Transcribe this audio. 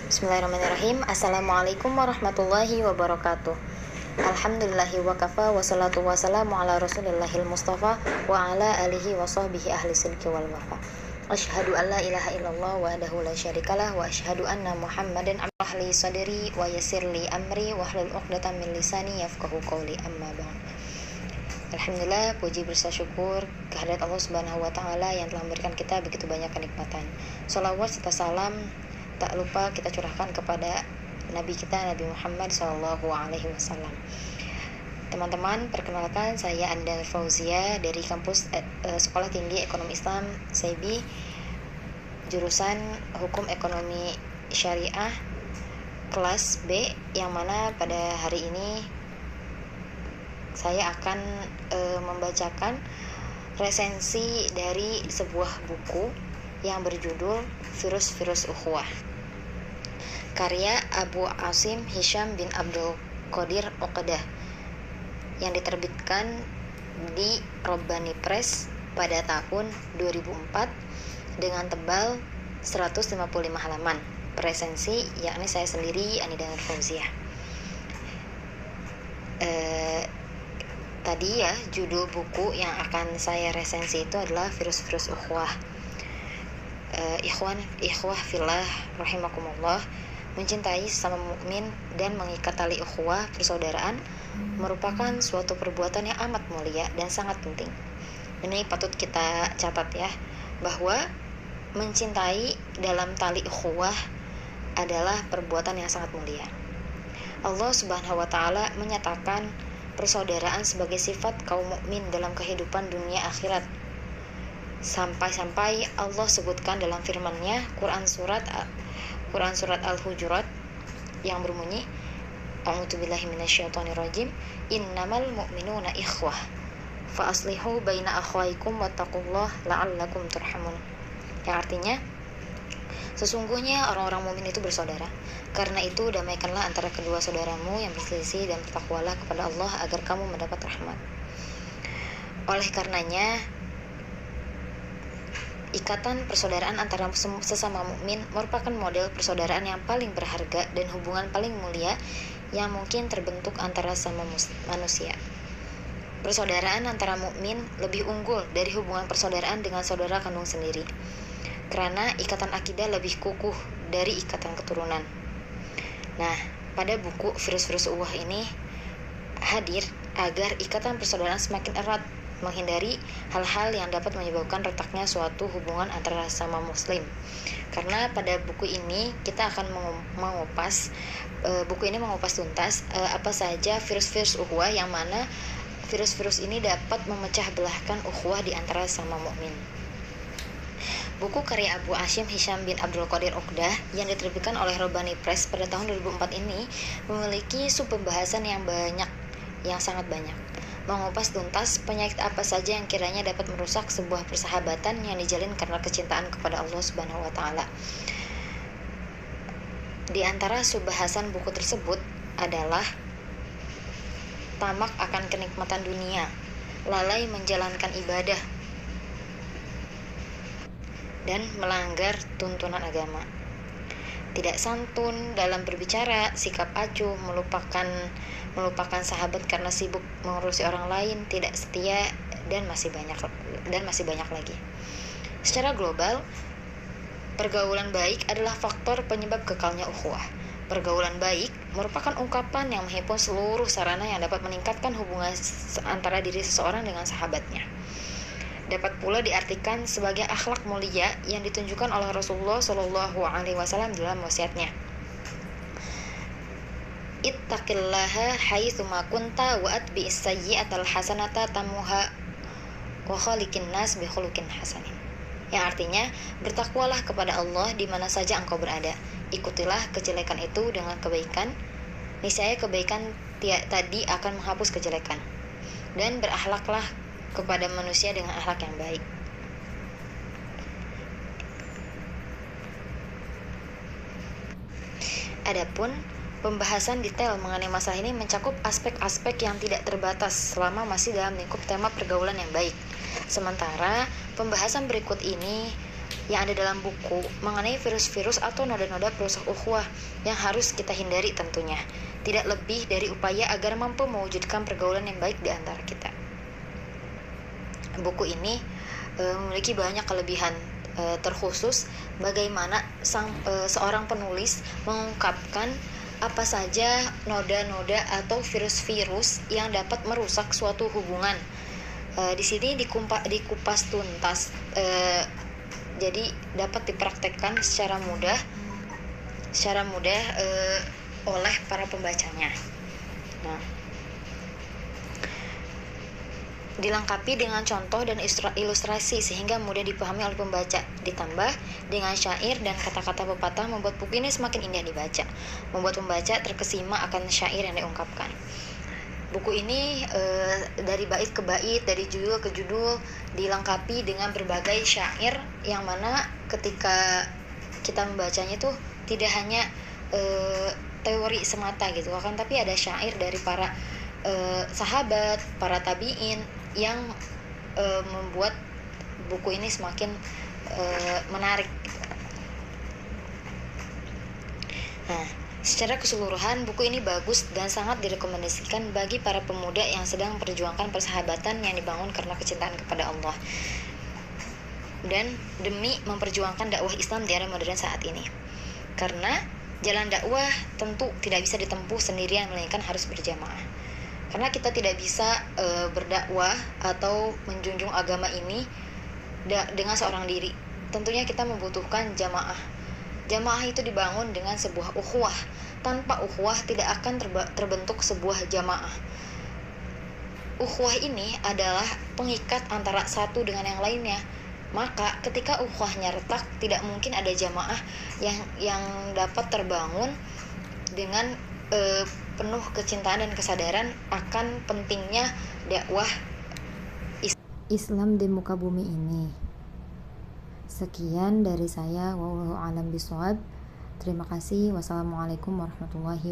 Bismillahirrahmanirrahim. Assalamualaikum warahmatullahi wabarakatuh. Alhamdulillahi wa kafa, wassalatu wassalamu ala rasulillahil mustafa wa ala alihi wa sahbihi ahli silki wal wafa. Asyhadu an la ilaha illallah wahdahu la syarikalah wa asyhadu anna muhammadan ahli sadri wa yassirli amri wa hlul 'uqdatam min lisani yafqahu qawli, amma ba'd. Alhamdulillah, puji bersyukur kehadirat Allah Subhanahu wa taala yang telah memberikan kita begitu banyak kenikmatan. Shalawat serta salam tak lupa kita curahkan kepada Nabi kita, Nabi Muhammad SAW. Teman-teman, perkenalkan, saya Anda Fauzia dari kampus Sekolah Tinggi Ekonomi Islam SEIBI, jurusan Hukum Ekonomi Syariah kelas B, yang mana pada hari ini saya akan membacakan resensi dari sebuah buku yang berjudul Virus-Virus Ukhuwah, karya Abu Asim Hisham bin Abdul Qadir Uqdah, yang diterbitkan di Robbani Press pada tahun 2004 dengan tebal 155 halaman. Presensi yakni saya sendiri, Anida Fauzia. Tadi ya, judul buku yang akan saya resensi itu adalah Virus-Virus Ukhuwah. Ikhwah fillah rahimakumullah, mencintai sesama mukmin dan mengikat tali ukhuwah persaudaraan merupakan suatu perbuatan yang amat mulia dan sangat penting. Ini patut kita catat ya, bahwa mencintai dalam tali ukhuwah adalah perbuatan yang sangat mulia. Allah Subhanahu wa taala menyatakan persaudaraan sebagai sifat kaum mukmin dalam kehidupan dunia akhirat. Sampai-sampai Allah sebutkan dalam firman-Nya Quran surat Al-Hujurat yang berbunyi, A'udzubillahi minasyaitonirrajim, innamal mu'minuna ikhwah fa aslihu baina akhwaikum wattaqullaha la'allakum turhamun. Yang artinya, sesungguhnya orang-orang mukmin itu bersaudara. Karena itu damaikanlah antara kedua saudaramu yang berselisih dan bertakwalah kepada Allah agar kamu mendapat rahmat. Oleh karenanya, ikatan persaudaraan antara sesama mukmin merupakan model persaudaraan yang paling berharga dan hubungan paling mulia yang mungkin terbentuk antara sama manusia. Persaudaraan antara mukmin lebih unggul dari hubungan persaudaraan dengan saudara kandung sendiri, karena ikatan akidah lebih kukuh dari ikatan keturunan. Nah, pada buku Virus-Virus Ukhuwah ini hadir agar ikatan persaudaraan semakin erat, menghindari hal-hal yang dapat menyebabkan retaknya suatu hubungan antara sesama muslim. Karena pada buku ini kita akan mengupas tuntas apa saja virus-virus ukhuwah, yang mana virus-virus ini dapat memecah belahkan ukhuwah di antara sesama mukmin. Buku karya Abu Asim Hisham bin Abdul Qadir Uqdah yang diterbitkan oleh Robbani Press pada tahun 2004 ini memiliki pembahasan yang sangat banyak. Mengupas tuntas penyakit apa saja yang kiranya dapat merusak sebuah persahabatan yang dijalin karena kecintaan kepada Allah Subhanahu wa taala. Di antara subbahasan buku tersebut adalah tamak akan kenikmatan dunia, lalai menjalankan ibadah, dan melanggar tuntunan agama. Tidak santun dalam berbicara, sikap acuh, melupakan sahabat karena sibuk mengurusi orang lain, tidak setia, dan masih banyak lagi. Secara global, pergaulan baik adalah faktor penyebab kekalnya ukhuwah. Pergaulan baik merupakan ungkapan yang menghimpun seluruh sarana yang dapat meningkatkan hubungan antara diri seseorang dengan sahabatnya. Dapat pula diartikan sebagai akhlak mulia yang ditunjukkan oleh Rasulullah SAW dalam wasiatnya. Ittaqillaha haitsuma kunta wa atbi'is sayyi'atal hasanata tamuha wa khaliqin nas bi khuluqin hasanin. Yang artinya, bertakwalah kepada Allah di mana saja engkau berada. Ikutilah kejelekan itu dengan kebaikan. Niscaya kebaikan tadi akan menghapus kejelekan. Dan berakhlaklah kepada manusia dengan akhlak yang baik. Adapun pembahasan detail mengenai masalah ini mencakup aspek-aspek yang tidak terbatas selama masih dalam lingkup tema pergaulan yang baik. Sementara pembahasan berikut ini yang ada dalam buku mengenai virus-virus atau noda-noda perusak ukhuwah yang harus kita hindari tentunya, tidak lebih dari upaya agar mampu mewujudkan pergaulan yang baik di antara kita. Buku ini memiliki banyak kelebihan, terkhusus bagaimana seorang penulis mengungkapkan apa saja noda-noda atau virus-virus yang dapat merusak suatu hubungan. Di sini dikupas tuntas, jadi dapat dipraktekkan secara mudah oleh para pembacanya. Nah, dilengkapi dengan contoh dan ilustrasi sehingga mudah dipahami oleh pembaca, ditambah dengan syair dan kata-kata pepatah membuat buku ini semakin indah dibaca, membuat pembaca terkesima akan syair yang diungkapkan. Buku ini dari bait ke bait, dari judul ke judul, dilengkapi dengan berbagai syair yang mana ketika kita membacanya itu tidak hanya teori semata gitu kan, tapi ada syair dari para sahabat, para tabiin yang membuat buku ini semakin menarik. Nah, secara keseluruhan buku ini bagus dan sangat direkomendasikan bagi para pemuda yang sedang memperjuangkan persahabatan yang dibangun karena kecintaan kepada Allah dan demi memperjuangkan dakwah Islam di era modern saat ini. Karena jalan dakwah tentu tidak bisa ditempuh sendirian, melainkan harus berjamaah. Karena kita tidak bisa berdakwah atau menjunjung agama ini dengan seorang diri. Tentunya kita membutuhkan jamaah. Jamaah itu dibangun dengan sebuah ukhuwah. Tanpa ukhuwah tidak akan terbentuk sebuah jamaah. Ukhuwah ini adalah pengikat antara satu dengan yang lainnya. Maka ketika ukhuwahnya retak, tidak mungkin ada jamaah yang dapat terbangun dengan penuh kecintaan dan kesadaran akan pentingnya dakwah Islam di muka bumi ini. Sekian dari saya, wallahu a'lam bishawab. Terima kasih. Wassalamualaikum warahmatullahi wabarakatuh.